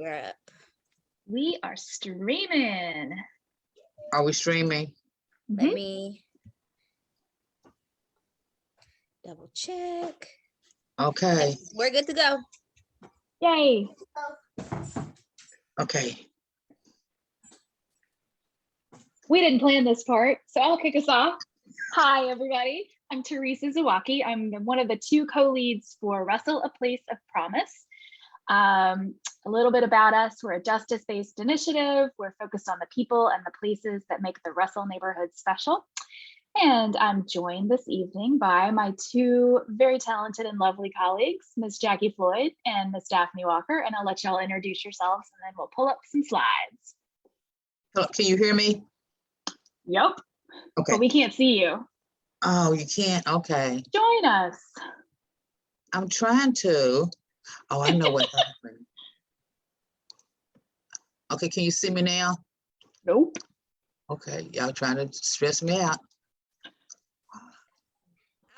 we're up. We are streaming. Are we streaming? Let me double check. Okay. We're good to go. Yay. Okay. We didn't plan this part, so I'll kick us off. Hi, everybody. I'm Teresa Zawacki. I'm one of the two co-leads for Russell, A Place of Promise. A little bit about us. We're a justice-based initiative. We're focused on the people and the places that make the Russell neighborhood special. And I'm joined this evening by my two very talented and lovely colleagues, Ms. Jackie Floyd and Ms. Daphne Walker. And I'll let y'all introduce yourselves and then we'll pull up some slides. Can you hear me? Yep. Okay. But we can't see you. Oh, you can't? Okay. Join us. I'm trying to. Oh, I know what happened. Okay, can you see me now? Nope. Okay, y'all trying to stress me out.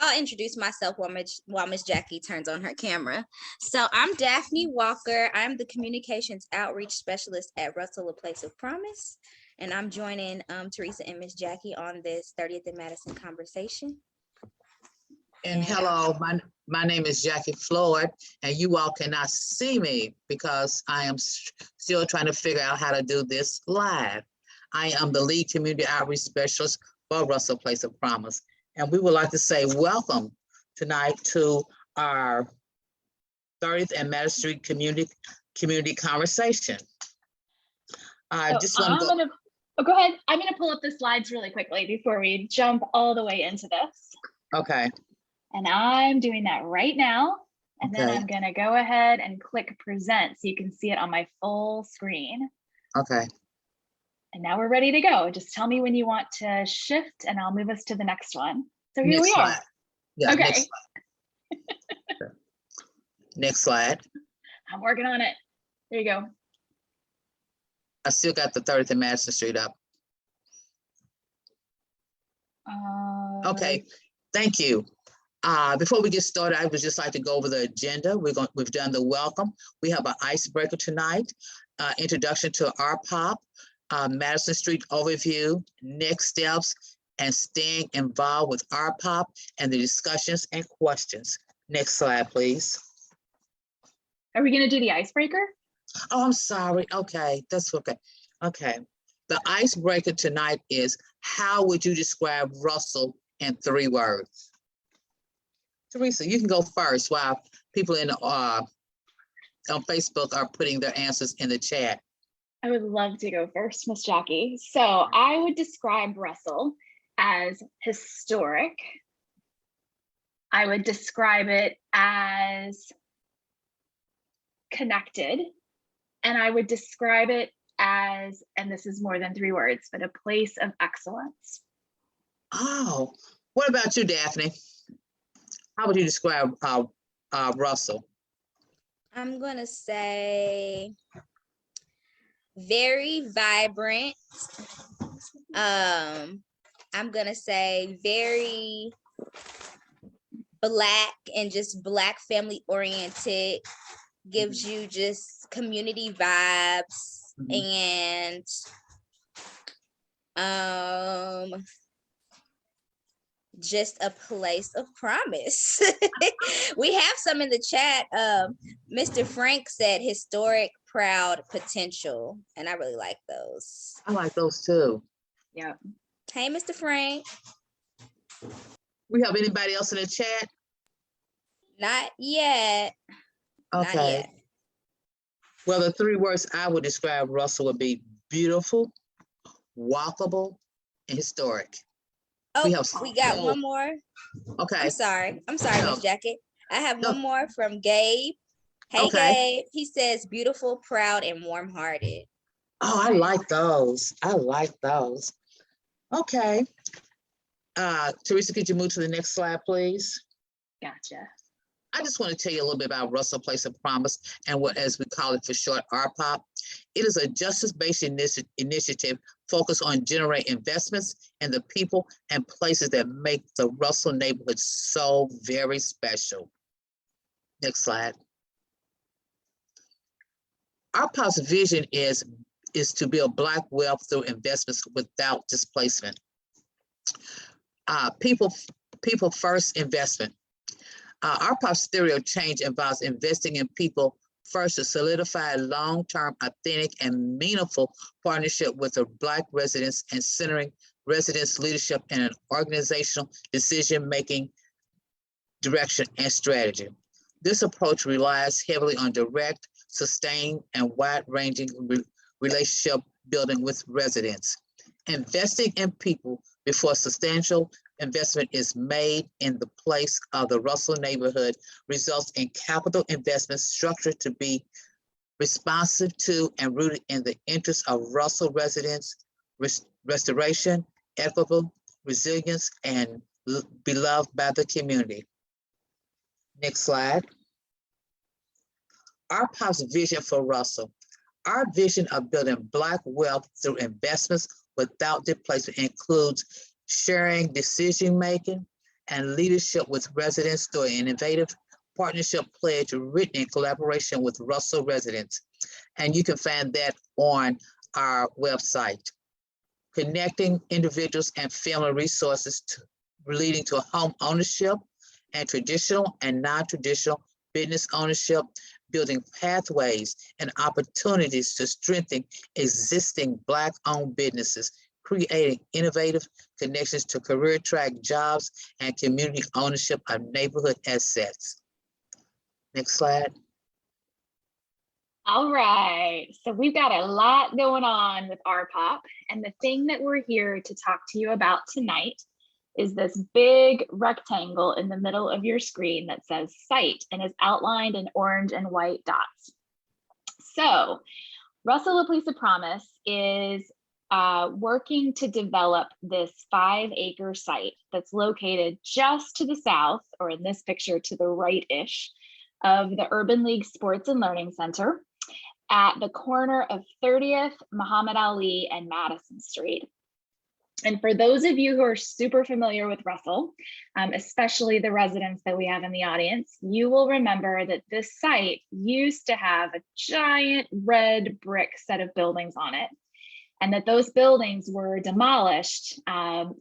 I'll introduce myself while Miss Jackie turns on her camera. So I'm Daphne Walker. I'm the Communications Outreach Specialist at Russell, A Place of Promise. And I'm joining Teresa and Miss Jackie on this 30th and Madison conversation. And hello, my name is Jackie Floyd, and you all cannot see me because I am still trying to figure out how to do this live. I am the lead community outreach specialist for Russell Place of Promise. And we would like to say welcome tonight to our 30th and Madison Street community conversation. I just want to go ahead. I'm going to pull up the slides really quickly before we jump all the way into this. Okay. And I'm doing that right now. And then Okay. I'm going to go ahead and click present so you can see it on my full screen. Okay. And now we're ready to go. Just tell me when you want to shift and I'll move us to the next one. So here we are. Yeah, okay. Next slide. Next slide. I'm working on it. There you go. I still got the 30th and Madison Street up. Okay, thank you. Before we get started, I would just like to go over the agenda. We've done the welcome. We have an icebreaker tonight, introduction to RPOP, Madison Street overview, next steps, and staying involved with RPOP and the discussions and questions. Next slide, please. Are we going to do the icebreaker? Oh, I'm sorry. Okay, that's okay. Okay. The icebreaker tonight is, how would you describe Russell in 3 words? Teresa, you can go first while people on Facebook are putting their answers in the chat. I would love to go first, Miss Jackie. So I would describe Russell as historic. I would describe it as connected. And I would describe it as, and this is more than 3 words, but a place of excellence. Oh, what about you, Daphne? How would you describe Russell? I'm going to say very vibrant. I'm going to say very Black and just Black family oriented. Gives you just community vibes. And just a place of promise. We have some in the chat. Mr. Frank said historic, proud, potential, and I really like those. I like those too. Yeah. Hey, Mr. Frank. We have anybody else in the chat? Not yet. Okay. Not yet. Well, the 3 words I would describe Russell would be beautiful, walkable, and historic. Oh, we got one more. Okay. I'm sorry, Miss Jackie. I have one more from Gabe. Hey, okay. Gabe. He says beautiful, proud, and warm-hearted. Oh, I like those. I like those. Okay. Teresa, could you move to the next slide, please? Gotcha. I just want to tell you a little bit about Russell Place of Promise and what, as we call it for short, RPOP. It is a justice-based initiative focused on generating investments in the people and places that make the Russell neighborhood so very special. Next slide. RPOP's vision is to build Black wealth through investments without displacement. People first investment. RPOP's theory of change involves investing in people first to solidify a long-term, authentic, and meaningful partnership with the Black residents and centering residents' leadership in an organizational decision-making direction and strategy. This approach relies heavily on direct, sustained, and wide-ranging relationship building with residents. Investing in people before substantial investment is made in the place of the Russell neighborhood results in capital investments structured to be responsive to and rooted in the interests of Russell residents, restoration, equitable, resilience, and beloved by the community. Next slide. RPOP's vision for Russell. Our vision of building Black wealth through investments without displacement includes sharing decision-making and leadership with residents through an innovative partnership pledge written in collaboration with Russell residents. And you can find that on our website. Connecting individuals and family resources leading to home ownership and traditional and non-traditional business ownership, building pathways and opportunities to strengthen existing Black-owned businesses, creating innovative connections to career track jobs and community ownership of neighborhood assets. Next slide. All right, so we've got a lot going on with RPOP, and the thing that we're here to talk to you about tonight is this big rectangle in the middle of your screen that says site and is outlined in orange and white dots. So Russell, A Place of Promise is working to develop this 5-acre site that's located just to the south, or in this picture to the right-ish, of the Urban League Sports and Learning Center at the corner of 30th, Muhammad Ali, and Madison Street. And for those of you who are super familiar with Russell, especially the residents that we have in the audience, you will remember that this site used to have a giant red brick set of buildings on it, and that those buildings were demolished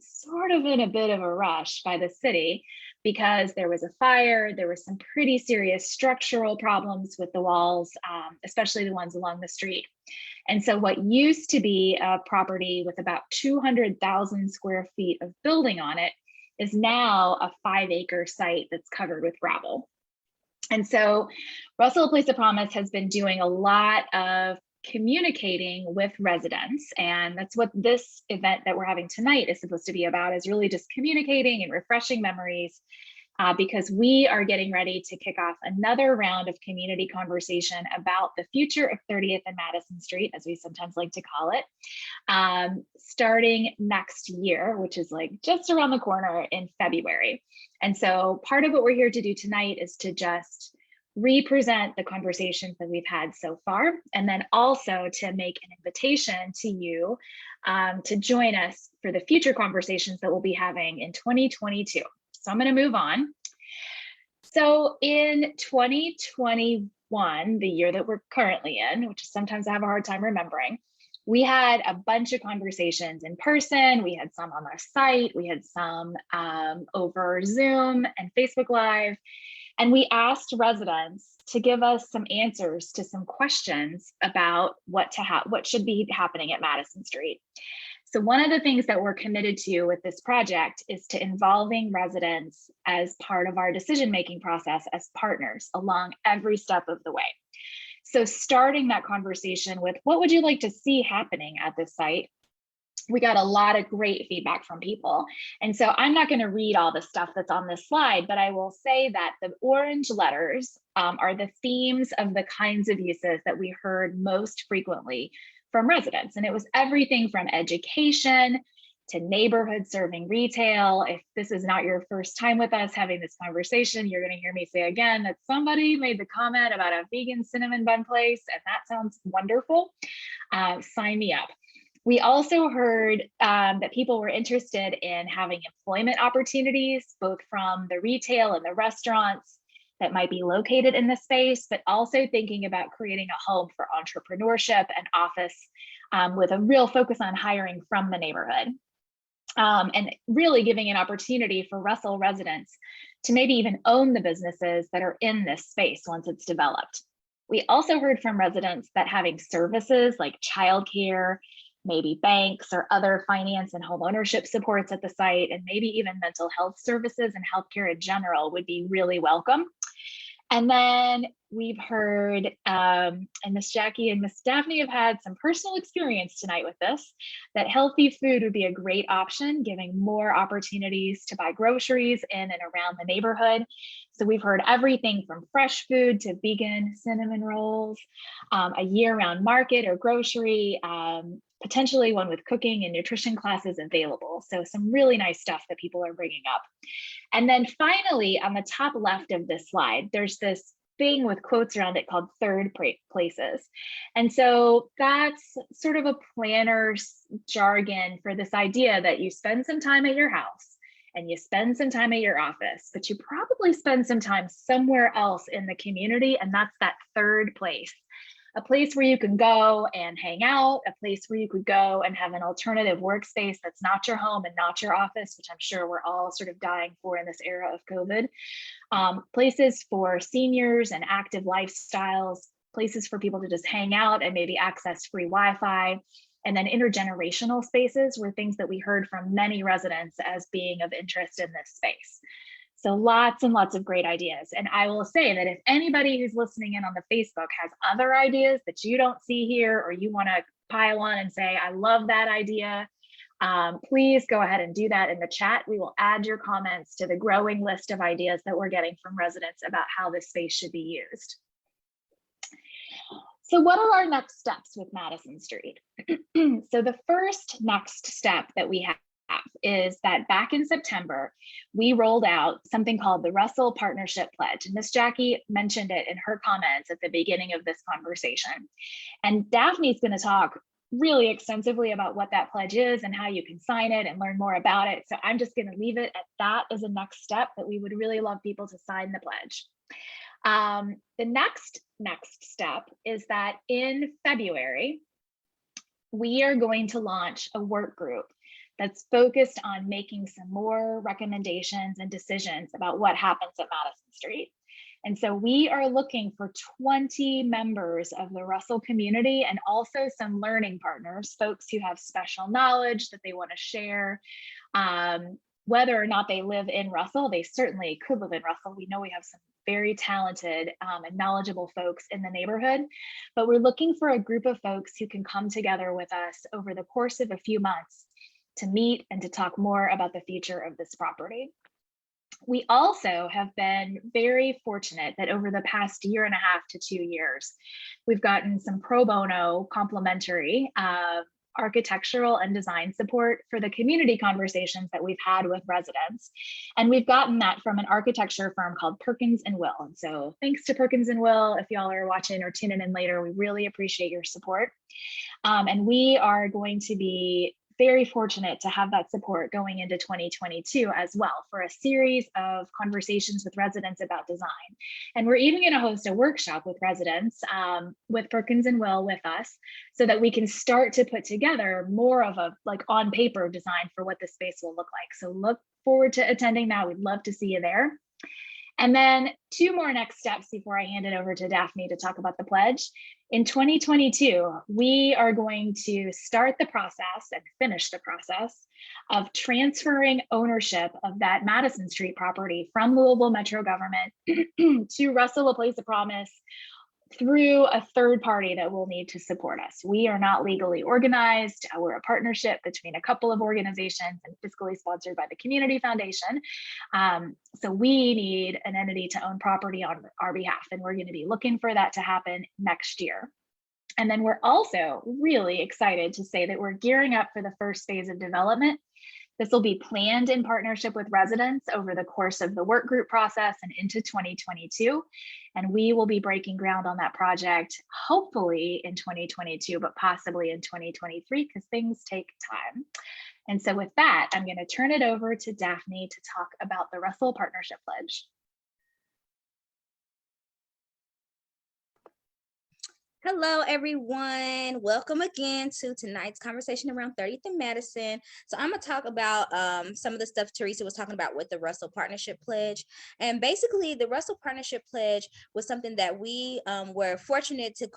sort of in a bit of a rush by the city because there was a fire, there were some pretty serious structural problems with the walls, especially the ones along the street. And so what used to be a property with about 200,000 square feet of building on it is now a 5-acre site that's covered with gravel. And so Russell, A Place of Promise has been doing a lot of communicating with residents, and that's what this event that we're having tonight is supposed to be about, is really just communicating and refreshing memories, because we are getting ready to kick off another round of community conversation about the future of 30th and Madison Street, as we sometimes like to call it, starting next year, which is like just around the corner in February. And so part of what we're here to do tonight is to just represent the conversations that we've had so far, and then also to make an invitation to you to join us for the future conversations that we'll be having in 2022. So I'm going to move on. So in 2021, the year that we're currently in, which sometimes I have a hard time remembering, we had a bunch of conversations in person. We had some on our site. We had some over Zoom and Facebook Live. And we asked residents to give us some answers to some questions about what should be happening at Madison Street. So one of the things that we're committed to with this project is to involving residents as part of our decision-making process as partners along every step of the way. So starting that conversation with what would you like to see happening at this site? We got a lot of great feedback from people. And so I'm not going to read all the stuff that's on this slide, but I will say that the orange letters are the themes of the kinds of uses that we heard most frequently from residents. And it was everything from education to neighborhood serving retail. If this is not your first time with us having this conversation, you're going to hear me say again that somebody made the comment about a vegan cinnamon bun place, and that sounds wonderful. Sign me up. We also heard that people were interested in having employment opportunities, both from the retail and the restaurants, that might be located in the space, but also thinking about creating a home for entrepreneurship and office with a real focus on hiring from the neighborhood. And really giving an opportunity for Russell residents to maybe even own the businesses that are in this space once it's developed. We also heard from residents that having services like childcare, maybe banks or other finance and home ownership supports at the site, and maybe even mental health services and healthcare in general would be really welcome. And then we've heard, and Miss Jackie and Miss Daphne have had some personal experience tonight with this, that healthy food would be a great option, giving more opportunities to buy groceries in and around the neighborhood. So we've heard everything from fresh food to vegan cinnamon rolls, a year-round market or grocery, potentially one with cooking and nutrition classes available. So some really nice stuff that people are bringing up. And then finally, on the top left of this slide, there's this thing with quotes around it called third places. And so that's sort of a planner's jargon for this idea that you spend some time at your house and you spend some time at your office, but you probably spend some time somewhere else in the community, and that's that third place. A place where you can go and hang out, a place where you could go and have an alternative workspace that's not your home and not your office, which I'm sure we're all sort of dying for in this era of COVID. Places for seniors and active lifestyles, places for people to just hang out and maybe access free Wi-Fi, and then intergenerational spaces were things that we heard from many residents as being of interest in this space. So lots and lots of great ideas. And I will say that if anybody who's listening in on the Facebook has other ideas that you don't see here, or you want to pile on and say, I love that idea, please go ahead and do that in the chat. We will add your comments to the growing list of ideas that we're getting from residents about how this space should be used. So what are our next steps with Madison Street? So the first next step that we have is that back in September, we rolled out something called the Russell Partnership Pledge. And Miss Jackie mentioned it in her comments at the beginning of this conversation. And Daphne's going to talk really extensively about what that pledge is and how you can sign it and learn more about it. So I'm just going to leave it at that as a next step, that we would really love people to sign the pledge. The next step is that in February, we are going to launch a work group that's focused on making some more recommendations and decisions about what happens at Madison Street. And so we are looking for 20 members of the Russell community and also some learning partners, folks who have special knowledge that they want to share. Whether or not they live in Russell, they certainly could live in Russell. We know we have some very talented and knowledgeable folks in the neighborhood, but we're looking for a group of folks who can come together with us over the course of a few months to meet and to talk more about the future of this property. We also have been very fortunate that over the past year and a half to 2 years, we've gotten some pro bono complimentary architectural and design support for the community conversations that we've had with residents. And we've gotten that from an architecture firm called Perkins and Will. And so thanks to Perkins and Will, if y'all are watching or tuning in later, we really appreciate your support. And we are going to be very fortunate to have that support going into 2022 as well, for a series of conversations with residents about design. And we're even going to host a workshop with residents with Perkins and Will with us, so that we can start to put together more of a like on paper design for what the space will look like. So look forward to attending that. We'd love to see you there. And then 2 more next steps before I hand it over to Daphne to talk about the pledge. In 2022, we are going to start the process and finish the process of transferring ownership of that Madison Street property from Louisville Metro government to Russell, a Place of Promise, through a third party that will need to support us. We are not legally organized. We're a partnership between a couple of organizations and fiscally sponsored by the Community Foundation. So we need an entity to own property on our behalf, and we're going to be looking for that to happen next year. And then we're also really excited to say that we're gearing up for the first phase of development. This will be planned in partnership with residents over the course of the work group process and into 2022. And we will be breaking ground on that project, hopefully in 2022, but possibly in 2023, because things take time. And so with that, I'm going to turn it over to Daphne to talk about the Russell Partnership Pledge. Hello, everyone. Welcome again to tonight's conversation around 30th and Madison. So I'm going to talk about some of the stuff Teresa was talking about with the Russell Partnership Pledge. And basically, the Russell Partnership Pledge was something that we were fortunate to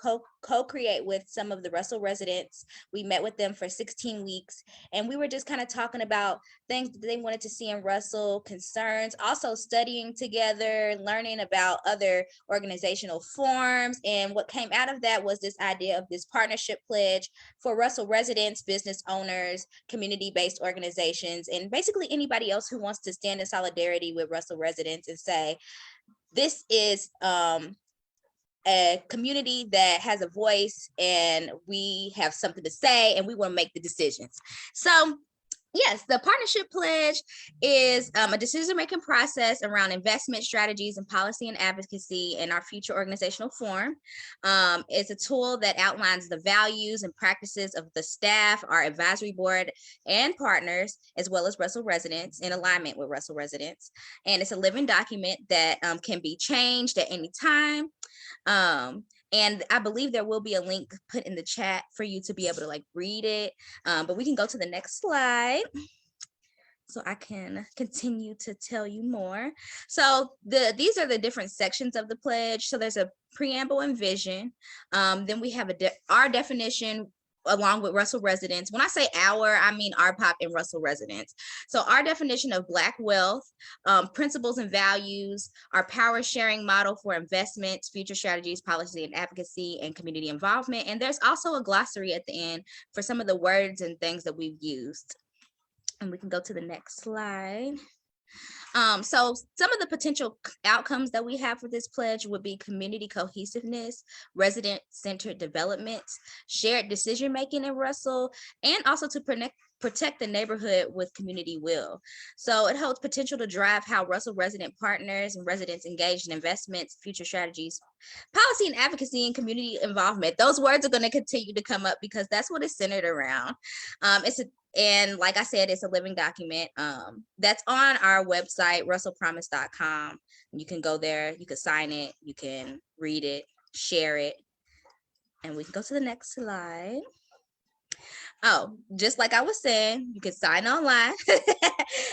co-create with some of the Russell residents. We met with them for 16 weeks, and we were just kind of talking about things that they wanted to see in Russell, concerns, also studying together, learning about other organizational forms. And what came out of that was this idea of this partnership pledge for Russell residents, business owners, community-based organizations, and basically anybody else who wants to stand in solidarity with Russell residents and say, this is a community that has a voice and we have something to say and we want to make the decisions. So yes, the partnership pledge is a decision-making process around investment strategies and policy and advocacy in our future organizational form. It's a tool that outlines the values and practices of the staff, our advisory board, and partners, as well as Russell residents in alignment with Russell residents. And it's a living document that can be changed at any time. And I believe there will be a link put in the chat for you to be able to like read it. But we can go to the next slide so I can continue to tell you more. So these are the different sections of the pledge. So there's a preamble and vision. Then we have our definition along with Russell residents. When I say our, I mean RPOP and Russell residents. So our definition of Black wealth, principles and values, our power sharing model for investments, future strategies, policy and advocacy, and community involvement. And there's also a glossary at the end for some of the words and things that we've used. And we can go to the next slide. So some of the potential outcomes that we have for this pledge would be community cohesiveness, resident-centered development, shared decision-making in Russell, and also to protect the neighborhood with community will. So it holds potential to drive how Russell resident partners and residents engage in investments, future strategies, policy and advocacy, and community involvement. Those words are going to continue to come up because that's what it's centered around. And like I said, it's a living document that's on our website, russellpromise.com. You can go there, you can sign it, you can read it, share it, and we can go to the next slide. Oh, just like I was saying, you can sign online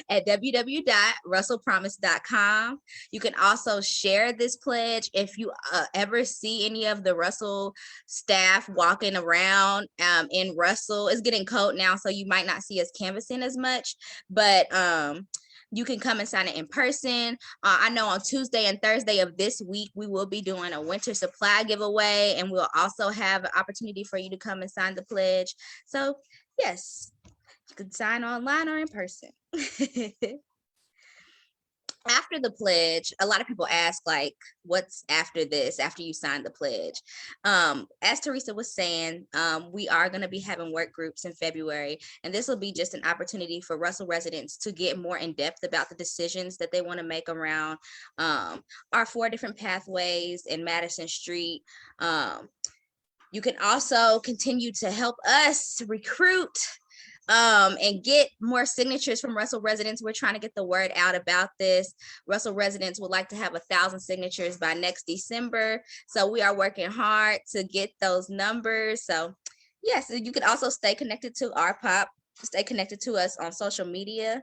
at www.russellpromise.com. You can also share this pledge if you ever see any of the Russell staff walking around in Russell. It's getting cold now, so you might not see us canvassing as much, but you can come and sign it in person. I know on Tuesday and Thursday of this week, we will be doing a winter supply giveaway, and we'll also have an opportunity for you to come and sign the pledge. So yes, you can sign online or in person. After the pledge, a lot of people ask, like, what's after this, after you sign the pledge? As Teresa was saying, we are going to be having work groups in February, and this will be just an opportunity for Russell residents to get more in depth about the decisions that they want to make around our 4 different pathways in Madison Street. You can also continue to help us recruit and get more signatures from Russell residents. We're trying to get the word out about this. Russell residents would like to have 1,000 signatures by next December. So we are working hard to get those numbers. So yes, you can also stay connected to RPOP, stay connected to us on social media.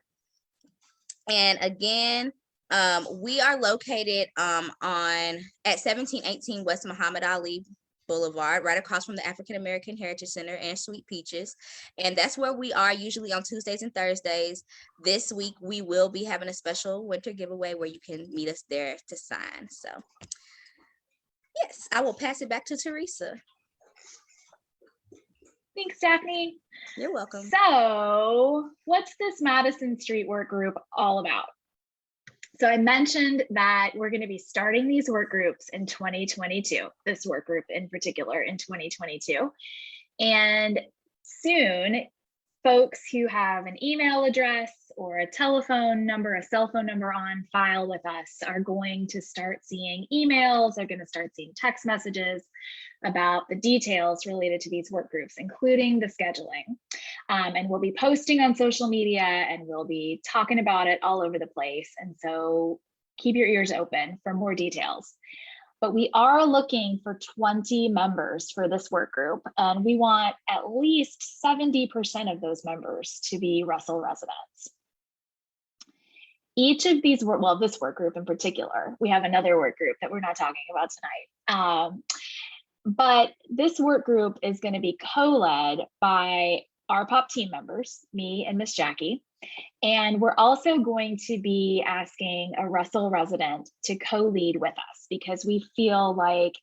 And again, we are located at 1718 West Muhammad Ali Boulevard, right across from the African American Heritage Center and Sweet Peaches. And that's where we are usually on Tuesdays and Thursdays. This week, we will be having a special winter giveaway where you can meet us there to sign. So yes, I will pass it back to Teresa. Thanks, Daphne. You're welcome. So what's this Madison Street work group all about? So I mentioned that we're going to be starting these work groups in 2022, this work group in particular in 2022. And soon, folks who have an email address or a telephone number, a cell phone number on file with us are going to start seeing emails, they're going to start seeing text messages about the details related to these work groups, including the scheduling. And we'll be posting on social media and we'll be talking about it all over the place. And so keep your ears open for more details. but we are looking for 20 members for this work group, and we want at least 70% of those members to be Russell residents. Each of these, well, this work group in particular, we have another work group that we're not talking about tonight, but this work group is going to be co-led by our POP team members, me and Miss Jackie. And we're also going to be asking a Russell resident to co-lead with us, because we feel like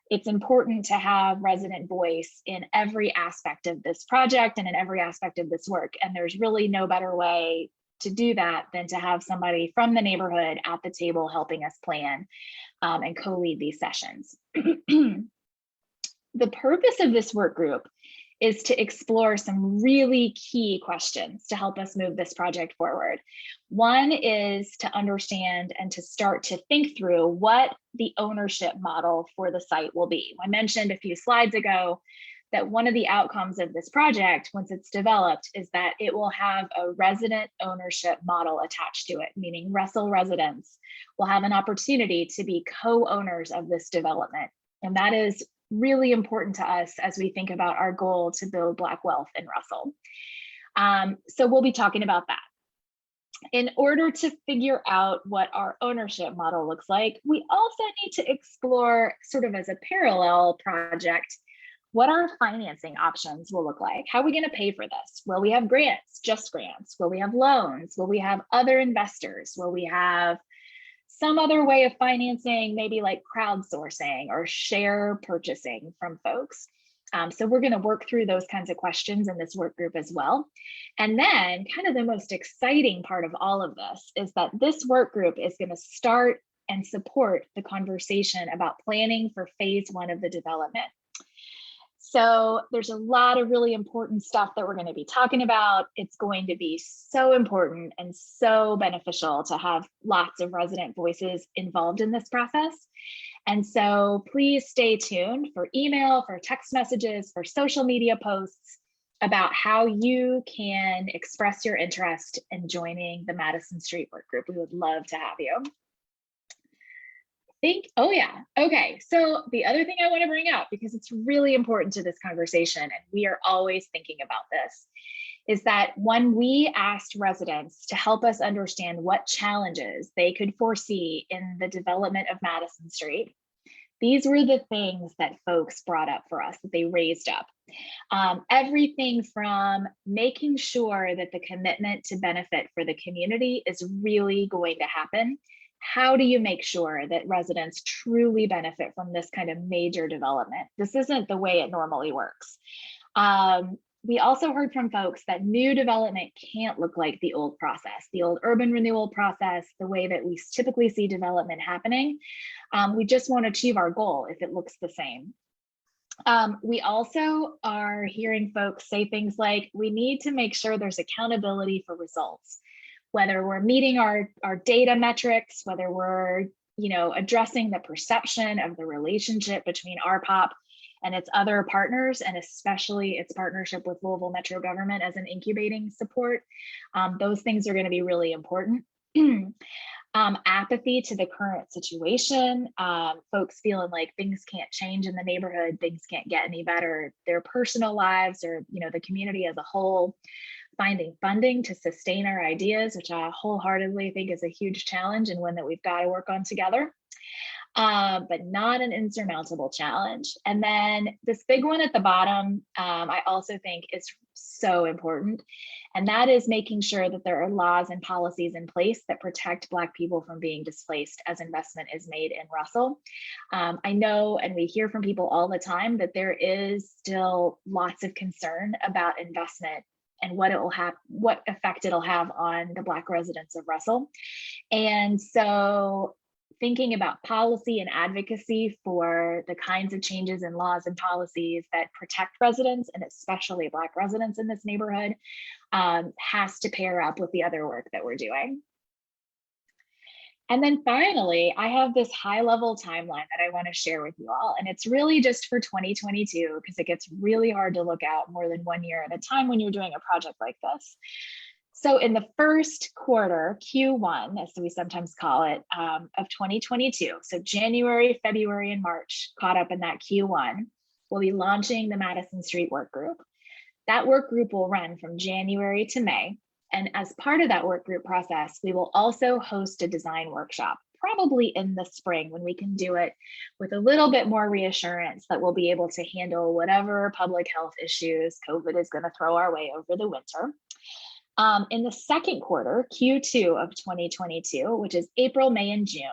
it's important to have resident voice in every aspect of this project and in every aspect of this work. And there's really no better way to do that than to have somebody from the neighborhood at the table helping us plan and co-lead these sessions. The purpose of this work group is to explore some really key questions to help us move this project forward. One is to understand and to start to think through what the ownership model for the site will be. I mentioned a few slides ago that one of the outcomes of this project, once it's developed, is that it will have a resident ownership model attached to it, meaning Russell residents will have an opportunity to be co-owners of this development. And that is really important to us as we think about our goal to build Black wealth in Russell. So we'll be talking about that. In order to figure out what our ownership model looks like, we also need to explore, sort of as a parallel project, what our financing options will look like. How are we going to pay for this? Will we have grants, just grants? Will we have loans? Will we have other investors? Will we have some other way of financing, maybe like crowdsourcing or share purchasing from folks? So we're going to work through those kinds of questions in this work group as well. And then kind of the most exciting part of all of this is that this work group is going to start and support the conversation about planning for phase 1 of the development. So there's a lot of really important stuff that we're going to be talking about. It's going to be so important and so beneficial to have lots of resident voices involved in this process. And so please stay tuned for email, for text messages, for social media posts about how you can express your interest in joining the Madison Street Work Group. We would love to have you. Oh yeah, okay. So the other thing I want to bring up, because it's really important to this conversation, and we are always thinking about this, is that when we asked residents to help us understand what challenges they could foresee in the development of Madison Street, these were the things that folks brought up for us, that they raised up. Everything from making sure that the commitment to benefit for the community is really going to happen. How do you make sure that residents truly benefit from this kind of major development? This isn't the way it normally works. We also heard from folks that new development can't look like the old process, the old urban renewal process, the way that we typically see development happening. We just won't achieve our goal if it looks the same. We also are hearing folks say things like, we need to make sure there's accountability for results, whether we're meeting our data metrics, whether we're addressing the perception of the relationship between our POP and its other partners, and especially its partnership with Louisville Metro government as an incubating support. Those things are going to be really important. Apathy to the current situation, folks feeling like things can't change in the neighborhood, things can't get any better, their personal lives or the community as a whole. Finding funding to sustain our ideas, which I wholeheartedly think is a huge challenge and one that we've got to work on together, but not an insurmountable challenge. And then this big one at the bottom, I also think is so important, and that is making sure that there are laws and policies in place that protect Black people from being displaced as investment is made in Russell. I know, and we hear from people all the time, that there is still lots of concern about investment and what effect it'll have on the Black residents of Russell. And so thinking about policy and advocacy for the kinds of changes in laws and policies that protect residents, and especially Black residents in this neighborhood, has to pair up with the other work that we're doing. And then finally, I have this high-level timeline that I want to share with you all, and it's really just for 2022, because it gets really hard to look out more than 1 year at a time when you're doing a project like this. So in the first quarter, Q1, as we sometimes call it, of 2022, so January, February, and March, caught up in that Q1, we'll be launching the Madison Street Work Group. That work group will run from January to May. And as part of that work group process, we will also host a design workshop, probably in the spring when we can do it with a little bit more reassurance that we'll be able to handle whatever public health issues COVID is going to throw our way over the winter. In the second quarter, Q2 of 2022, which is April, May, and June,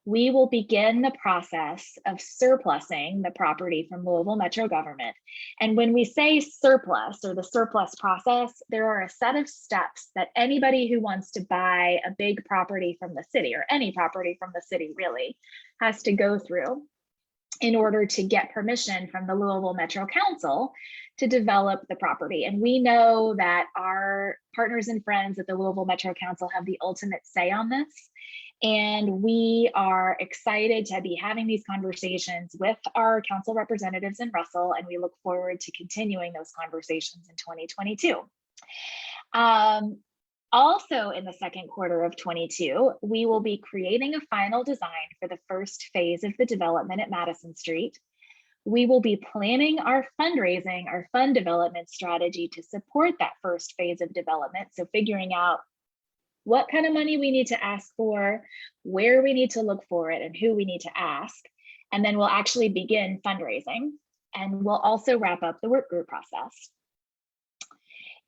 we will begin the process of surplusing the property from Louisville Metro government. And when we say surplus or the surplus process, there are a set of steps that anybody who wants to buy a big property from the city, or any property from the city really, has to go through in order to get permission from the Louisville Metro Council to develop the property. And we know that our partners and friends at the Louisville Metro Council have the ultimate say on this. And we are excited to be having these conversations with our council representatives in Russell, and we look forward to continuing those conversations in 2022. Also in the second quarter of 22, we will be creating a final design for the first phase of the development at Madison Street. We will be planning our fundraising, our fund development strategy to support that first phase of development. So figuring out what kind of money we need to ask for, where we need to look for it, and who we need to ask. And then we'll actually begin fundraising. And we'll also wrap up the work group process.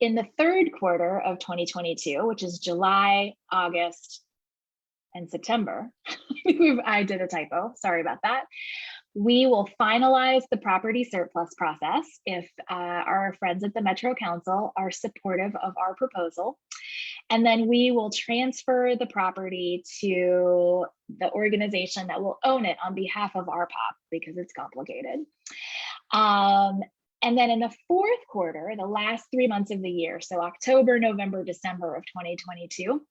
In the third quarter of 2022, which is July, August, and September, I did a typo, sorry about that. We will finalize the property surplus process if our friends at the Metro Council are supportive of our proposal. And then we will transfer the property to the organization that will own it on behalf of RPOP because it's complicated. And then in the fourth quarter, the last 3 months of the year, so October, November, December of 2022,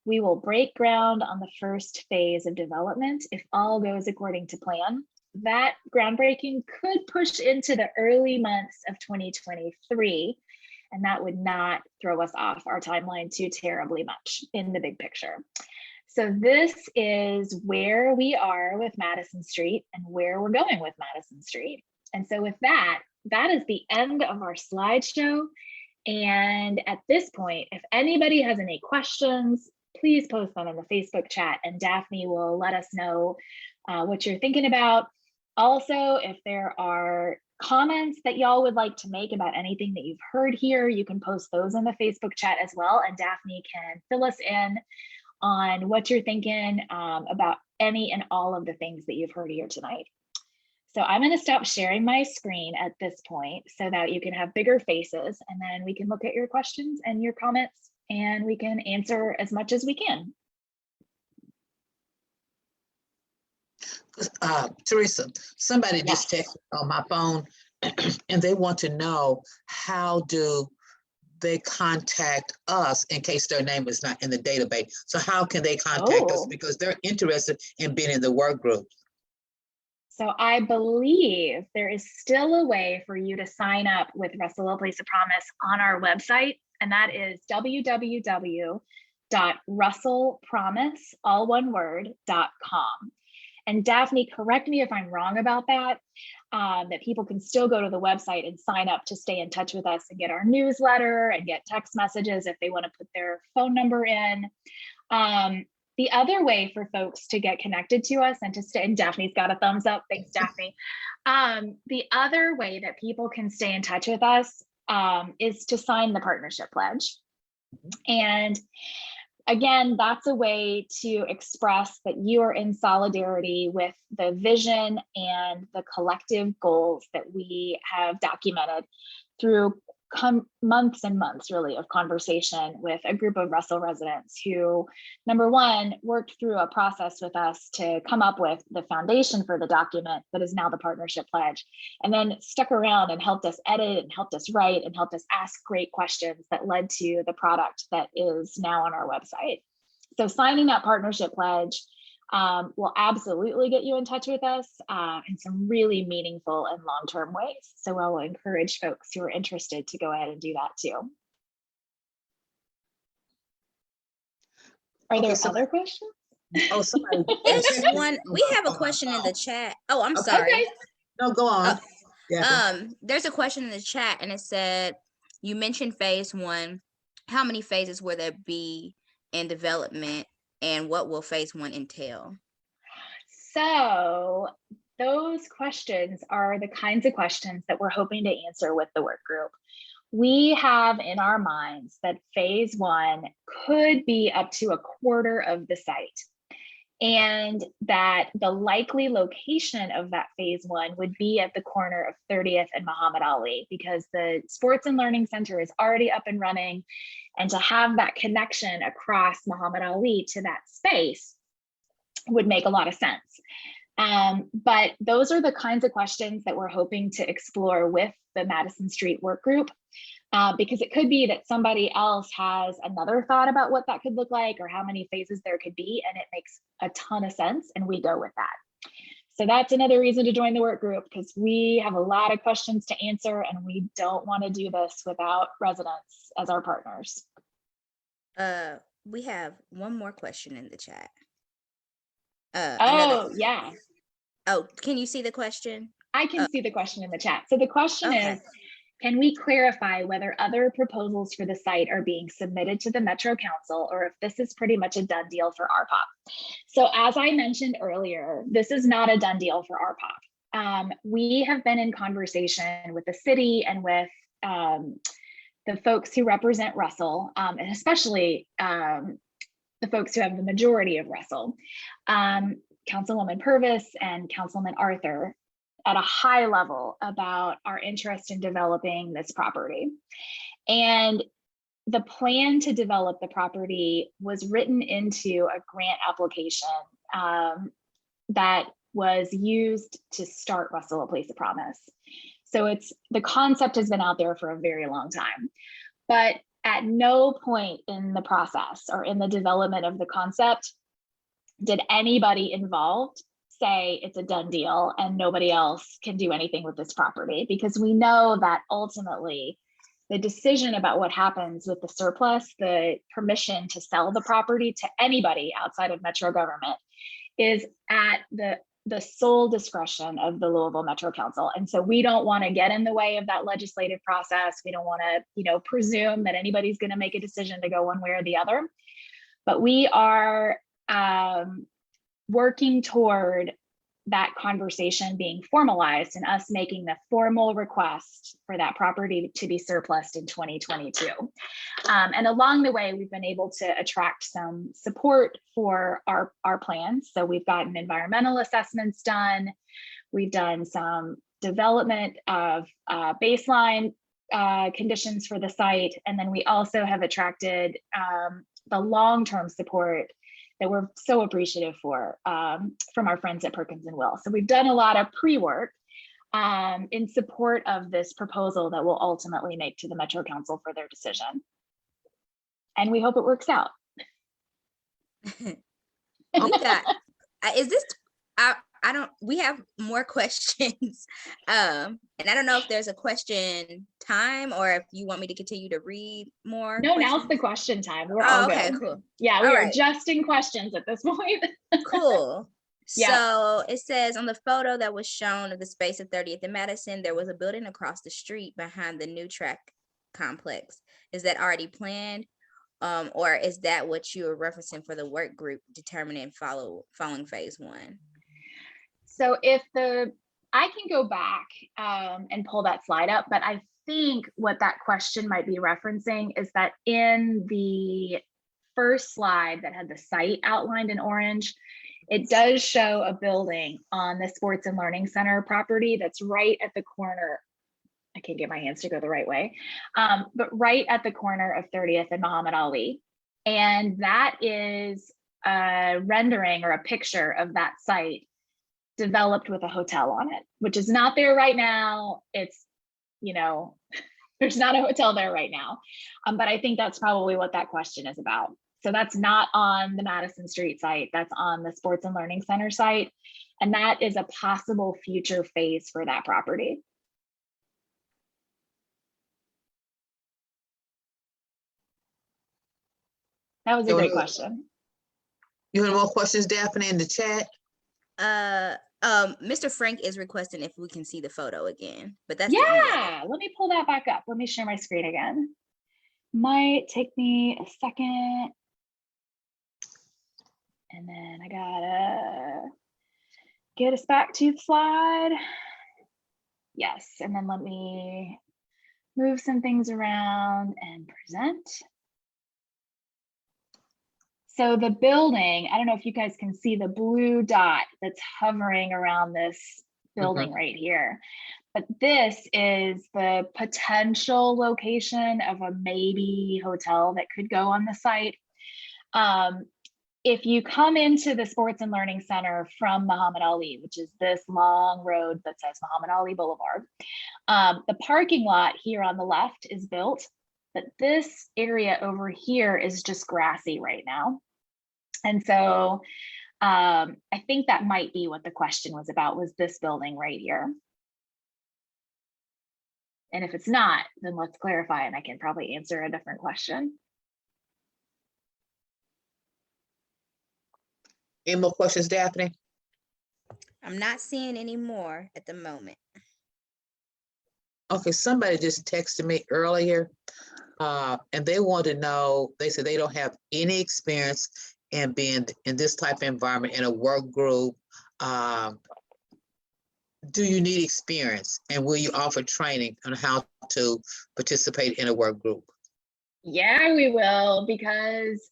we will break ground on the first phase of development if all goes according to plan. That groundbreaking could push into the early months of 2023, and that would not throw us off our timeline too terribly much in the big picture. So this is where we are with Madison Street and where we're going with Madison Street. And so with that, that is the end of our slideshow. And at this point, if anybody has any questions, please post them in the Facebook chat and Daphne will let us know what you're thinking about. Also, if there are comments that y'all would like to make about anything that you've heard here, you can post those in the Facebook chat as well. And Daphne can fill us in on what you're thinking about any and all of the things that you've heard here tonight. So I'm going to stop sharing my screen at this point so that you can have bigger faces, and then we can look at your questions and your comments and we can answer as much as we can. Teresa, somebody Yes. just texted on my phone and they want to know, how do they contact us in case their name is not in the database? So how can they contact us? Because they're interested in being in the work group. So I believe there is still a way for you to sign up with Russell, A Place of Promise on our website, and that is www.russellpromise.com. And Daphne, correct me if I'm wrong about that, that people can still go to the website and sign up to stay in touch with us and get our newsletter and get text messages if they want to put their phone number in. The other way for folks to get connected to us and to stay, and Daphne's got a thumbs up, thanks Daphne. The other way that people can stay in touch with us is to sign the partnership pledge. And again, that's a way to express that you are in solidarity with the vision and the collective goals that we have documented through months and months really of conversation with a group of Russell residents who, number one, worked through a process with us to come up with the foundation for the document that is now the partnership pledge, and then stuck around and helped us edit and helped us write and helped us ask great questions that led to the product that is now on our website. So signing that partnership pledge will absolutely get you in touch with us in some really meaningful and long-term ways. So I will encourage folks who are interested to go ahead and do that too. Are Okay, there so, other questions? oh, somebody. There's one, we have a question in the chat. Oh, I'm Okay. sorry. Okay. No, go on. There's a question in the chat and it said, you mentioned phase one. How many phases will there be in development and what will phase one entail? So those questions are the kinds of questions that we're hoping to answer with the work group. We have in our minds that phase one could be up to a quarter of the site, and that the likely location of that phase one would be at the corner of 30th and Muhammad Ali, because the Sports and Learning Center is already up and running. And to have that connection across Muhammad Ali to that space would make a lot of sense. But those are the kinds of questions that we're hoping to explore with the Madison Street work group, because it could be that somebody else has another thought about what that could look like or how many phases there could be, and it makes a ton of sense, and we go with that. So that's another reason to join the work group, because we have a lot of questions to answer, and we don't want to do this without residents as our partners. We have one more question in the chat. Yeah. Oh, can you see the question? I can see the question in the chat. So the question Okay. is, can we clarify whether other proposals for the site are being submitted to the Metro Council, or if this is pretty much a done deal for RPOP? So as I mentioned earlier, this is not a done deal for RPOP. We have been in conversation with the city and with the folks who represent Russell, and especially the folks who have the majority of Russell, Councilwoman Purvis and Councilman Arthur, at a high level about our interest in developing this property. And the plan to develop the property was written into a grant application that was used to start Russell a Place of Promise. So the concept has been out there for a very long time, but at no point in the process or in the development of the concept did anybody involved say it's a done deal and nobody else can do anything with this property, because we know that ultimately the decision about what happens with the surplus, the permission to sell the property to anybody outside of Metro government, is at the sole discretion of the Louisville Metro Council. And so we don't want to get in the way of that legislative process. We don't want to, presume that anybody's going to make a decision to go one way or the other. But we are working toward that conversation being formalized and us making the formal request for that property to be surplused in 2022. And along the way, we've been able to attract some support for our plans. So we've gotten environmental assessments done. We've done some development of baseline conditions for the site. And then we also have attracted the long-term support that we're so appreciative for from our friends at Perkins and Will. So we've done a lot of pre-work in support of this proposal that will ultimately make to the Metro Council for their decision. And we hope it works out. We have more questions. And I don't know if there's a question time or if you want me to continue to read more. No, questions. now's the question time. We're all okay, good. Cool. Yeah, we all are right. just in questions at this point. Cool. Yeah. So it says on the photo that was shown of the space of 30th and Madison, there was a building across the street behind the new track complex. Is that already planned? Or is that what you were referencing for the work group determining following phase one? So I can go back and pull that slide up, but I think what that question might be referencing is that in the first slide that had the site outlined in orange, it does show a building on the Sports and Learning Center property that's right at the corner. I can't get my hands to go the right way, but right at the corner of 30th and Muhammad Ali. And that is a rendering or a picture of that site developed with a hotel on it, which is not there right now. It's, there's not a hotel there right now. But I think that's probably what that question is about. So that's not on the Madison Street site, that's on the Sports and Learning Center site. And that is a possible future phase for that property. That was a great question. You have more questions, Daphne, in the chat? Mr. Frank is requesting if we can see the photo again, but that's the only other. Yeah, let me pull that back up. Let me share my screen again. Might take me a second. And then I gotta get us back to the slide. Yes, and then let me move some things around and present. So the building, I don't know if you guys can see the blue dot that's hovering around this building right here. But this is the potential location of a maybe hotel that could go on the site. If you come into the Sports and Learning Center from Muhammad Ali, which is this long road that says Muhammad Ali Boulevard, the parking lot here on the left is built, but this area over here is just grassy right now. And so I think that might be what the question was about, was this building right here. And if it's not, then let's clarify and I can probably answer a different question. Any more questions, Daphne? I'm not seeing any more at the moment. Okay, somebody just texted me earlier, and they want to know, they said they don't have any experience in being in this type of environment in a work group. Do you need experience, and will you offer training on how to participate in a work group? Yeah, we will, because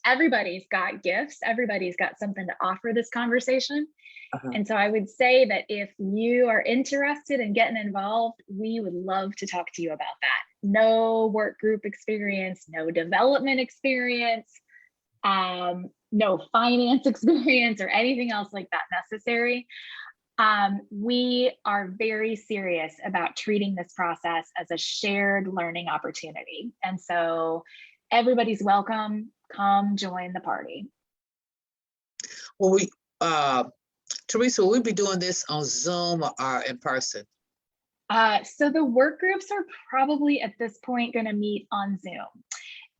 everybody's got gifts. Everybody's got something to offer this conversation. And so I would say that if you are interested in getting involved, we would love to talk to you about that. No work group experience, no development experience, no finance experience or anything else like that necessary. We are very serious about treating this process as a shared learning opportunity. And so everybody's welcome. Come join the party. Well, Teresa, will we be doing this on Zoom or in person? So the work groups are probably at this point going to meet on Zoom.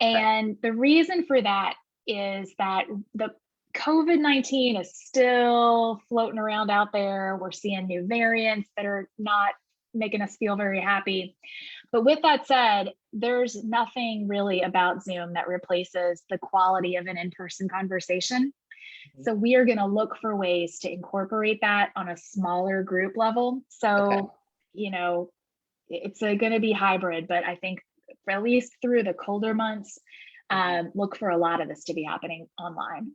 And the reason for that is that the COVID-19 is still floating around out there. We're seeing new variants that are not making us feel very happy. But with that said, there's nothing really about Zoom that replaces the quality of an in-person conversation. So we are going to look for ways to incorporate that on a smaller group level. So, you know, it's going to be hybrid, but I think for at least through the colder months, look for a lot of this to be happening online.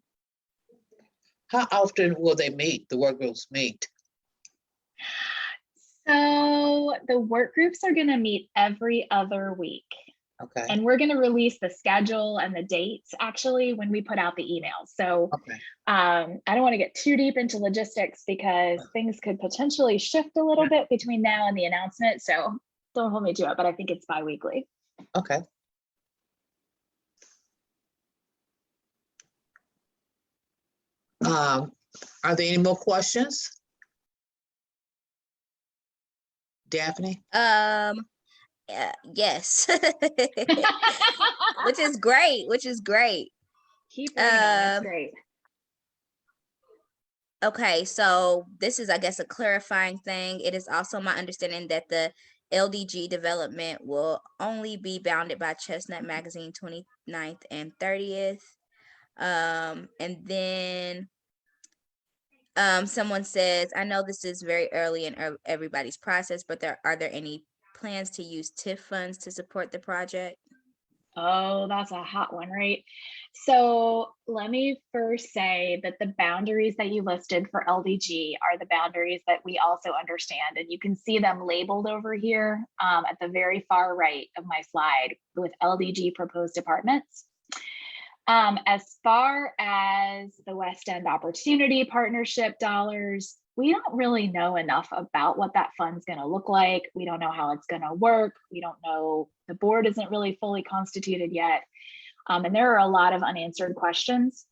How often will they meet, the work groups meet? So the work groups are going to meet every other week. Okay. And we're going to release the schedule and the dates actually when we put out the emails. So I don't want to get too deep into logistics because things could potentially shift a little bit between now and the announcement. So don't hold me to it, but I think it's bi-weekly. Okay. Are there any more questions? Daphne? Yes. which is great. Keep bringing on, that's great. Okay, so this is, I guess, a clarifying thing. It is also my understanding that the LDG development will only be bounded by Chestnut Magazine 29th and 30th. And then someone says, I know this is very early in everybody's process, but are there any plans to use TIF funds to support the project? Oh, that's a hot one, right? So let me first say that the boundaries that you listed for LDG are the boundaries that we also understand. And you can see them labeled over here at the very far right of my slide with LDG proposed apartments. As far as the West End Opportunity Partnership dollars, we don't really know enough about what that fund's going to look like. We don't know how it's going to work. We don't know, the board isn't really fully constituted yet. And there are a lot of unanswered questions.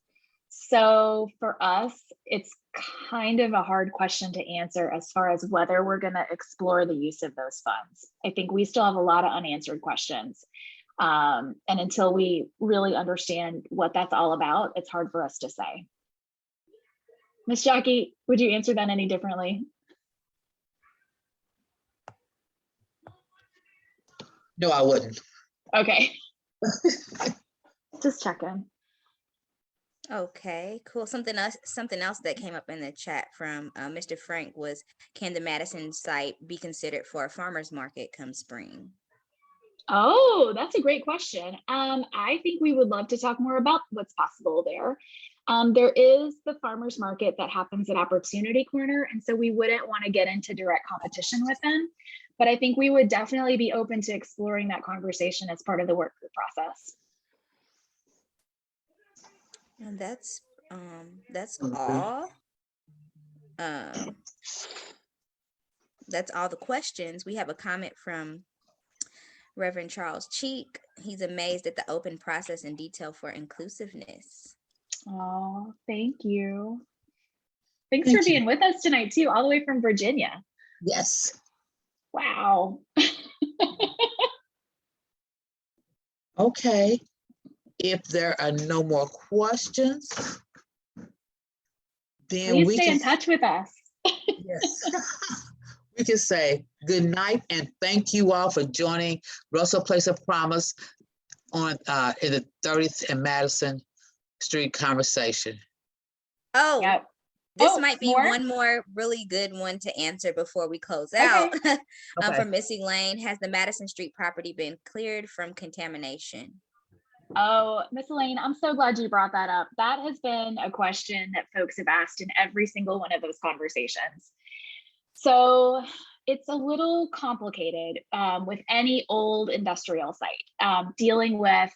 So for us, it's kind of a hard question to answer as far as whether we're going to explore the use of those funds. I think we still have a lot of unanswered questions. And until we really understand what that's all about, it's hard for us to say. Miss Jackie, would you answer that any differently? No, I wouldn't. Okay. Just checking. Okay, cool. Something else that came up in the chat from Mr. Frank was, can the Madison site be considered for a farmer's market come spring? Oh, that's a great question. I think we would love to talk more about what's possible there. There is the farmers market that happens at Opportunity Corner, and so we wouldn't want to get into direct competition with them. But I think we would definitely be open to exploring that conversation as part of the work group process. And that's Mhm. all. That's all the questions. We have a comment from Reverend Charles Cheek. He's amazed at the open process and detail for inclusiveness. Oh, thank you. Thanks for being with us tonight too, all the way from Virginia. Yes. Wow. Okay. If there are no more questions, then Please we stay can in touch with us. Yes. We can say good night and thank you all for joining Russell Place of Promise on in the 30th and Madison Street conversation. Oh, Yep. this might be more? one more really good one to answer before we close out. Okay. From Missy Lane, has the Madison Street property been cleared from contamination? Oh, Miss Elaine, I'm so glad you brought that up. That has been a question that folks have asked in every single one of those conversations. So it's a little complicated with any old industrial site, dealing with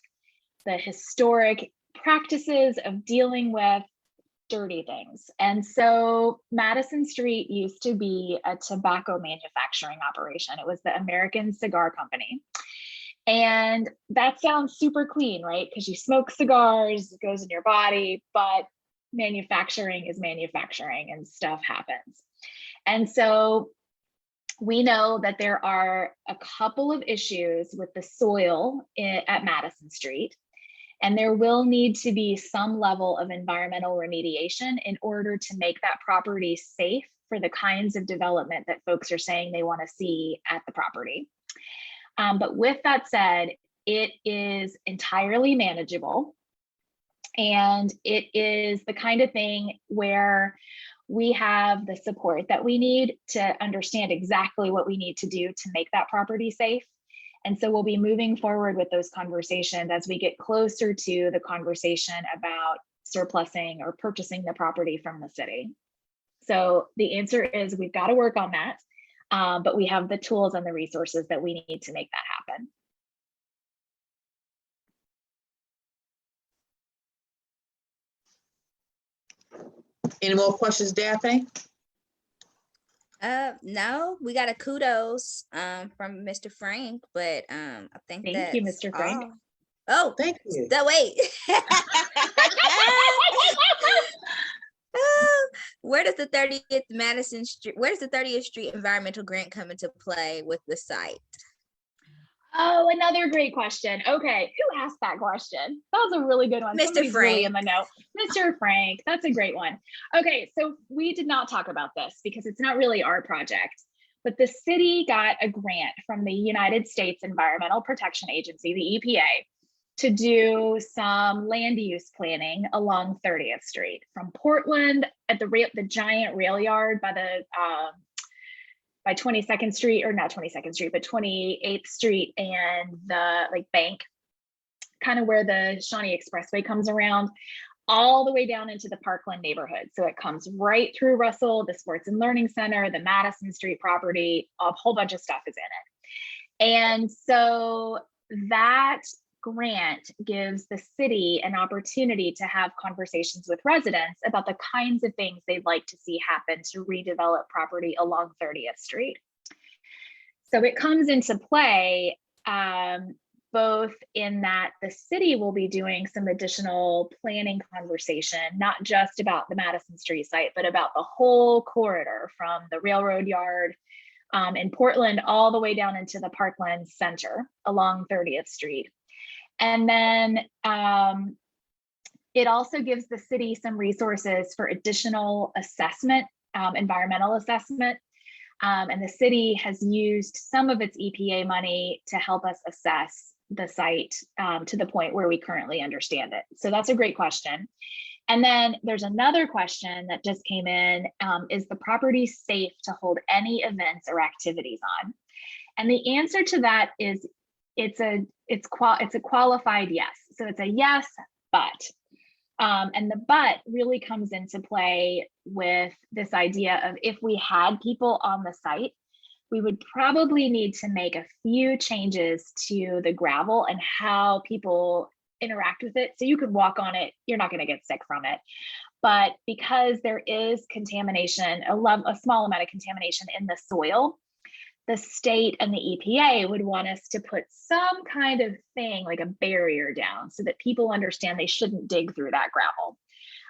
the historic practices of dealing with dirty things. And so Madison Street used to be a tobacco manufacturing operation. It was the American Cigar Company. And that sounds super clean, right? Because you smoke cigars, it goes in your body, but manufacturing is manufacturing and stuff happens. And so we know that there are a couple of issues with the soil at Madison Street, and there will need to be some level of environmental remediation in order to make that property safe for the kinds of development that folks are saying they want to see at the property. But with that said, it is entirely manageable. And it is the kind of thing where we have the support that we need to understand exactly what we need to do to make that property safe. And so we'll be moving forward with those conversations as we get closer to the conversation about surplusing or purchasing the property from the city. So the answer is we've got to work on that. But we have the tools and the resources that we need to make that happen. Any more questions, Daphne? No, we got a kudos from Mr. Frank, but I think Thank you, Mr. Frank. all. Oh, Thank you. wait. Where does the 30th Madison Street, where does the 30th Street environmental grant come into play with the site? Oh, another great question. Okay, who asked that question? That was a really good one. Mr. Somebody's Frank. really in the know. Mr. Frank, that's a great one. Okay, so we did not talk about this because it's not really our project, but the city got a grant from the United States Environmental Protection Agency, the EPA, to do some land use planning along 30th Street from Portland at the giant rail yard by the by 22nd Street, or not 22nd Street, but 28th Street and the bank, kind of where the Shawnee Expressway comes around, all the way down into the Parkland neighborhood. So it comes right through Russell, the Sports and Learning Center, the Madison Street property, a whole bunch of stuff is in it. And so that grant gives the city an opportunity to have conversations with residents about the kinds of things they'd like to see happen to redevelop property along 30th Street. So it comes into play both in that the city will be doing some additional planning conversation, not just about the Madison Street site, but about the whole corridor from the railroad yard in Portland all the way down into the Parkland Center along 30th Street. And then it also gives the city some resources for additional assessment, environmental assessment. And the city has used some of its EPA money to help us assess the site to the point where we currently understand it. So that's a great question. And then there's another question that just came in, is the property safe to hold any events or activities on? And the answer to that is it's a qualified yes. So it's a yes, but. And the but really comes into play with this idea of if we had people on the site, we would probably need to make a few changes to the gravel and how people interact with it. So you could walk on it, you're not going to get sick from it. But because there is contamination, a small amount of contamination in the soil, the state and the EPA would want us to put some kind of thing like a barrier down so that people understand they shouldn't dig through that gravel.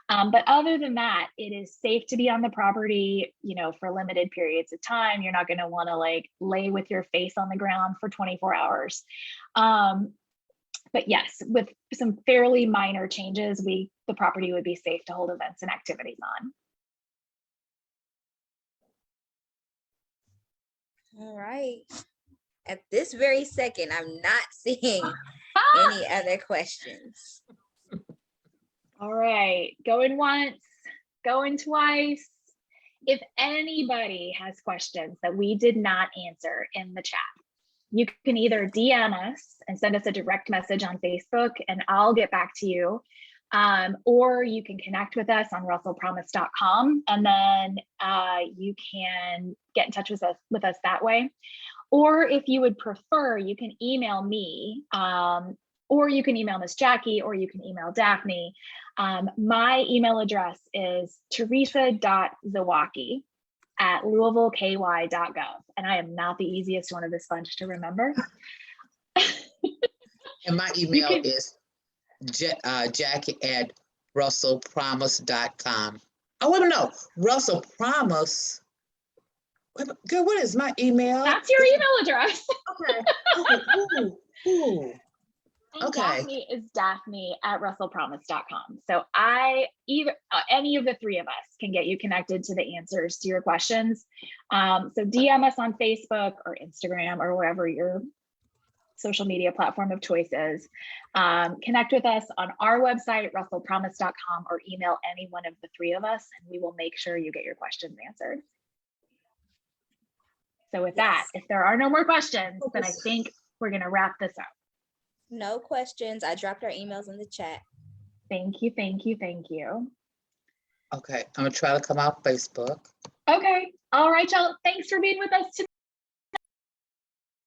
But other than that, it is safe to be on the property, you know, for limited periods of time. You're not going to want to like lay with your face on the ground for 24 hours. But yes, with some fairly minor changes, the property would be safe to hold events and activities on. All right. At this very second, I'm not seeing any other questions. All right, going once, going twice. If anybody has questions that we did not answer in the chat, you can either DM us and send us a direct message on Facebook and I'll get back to you. Or you can connect with us on russellpromise.com and then you can get in touch with us that way. Or if you would prefer, you can email me, or you can email Miss Jackie, or you can email Daphne. My email address is teresa.zawacki@louisvilleky.gov. And I am not the easiest one of this bunch to remember. And my email is Jackie@russellpromise.com. Oh, wait a minute, no, Russell Promise. Girl, what is my email? That's your email address. Okay. Ooh. And Okay. Daphne is Daphne@russellpromise.com. So any of the three of us can get you connected to the answers to your questions. So DM us on Facebook or Instagram or wherever your social media platform of choice is. Connect with us on our website, russellpromise.com, or email any one of the three of us, and we will make sure you get your questions answered. So with that, if there are no more questions, then I think we're going to wrap this up. No questions. I dropped our emails in the chat. Thank you, thank you, thank you. Okay, I'm gonna try to come out Facebook. Okay, all right, y'all. Thanks for being with us today.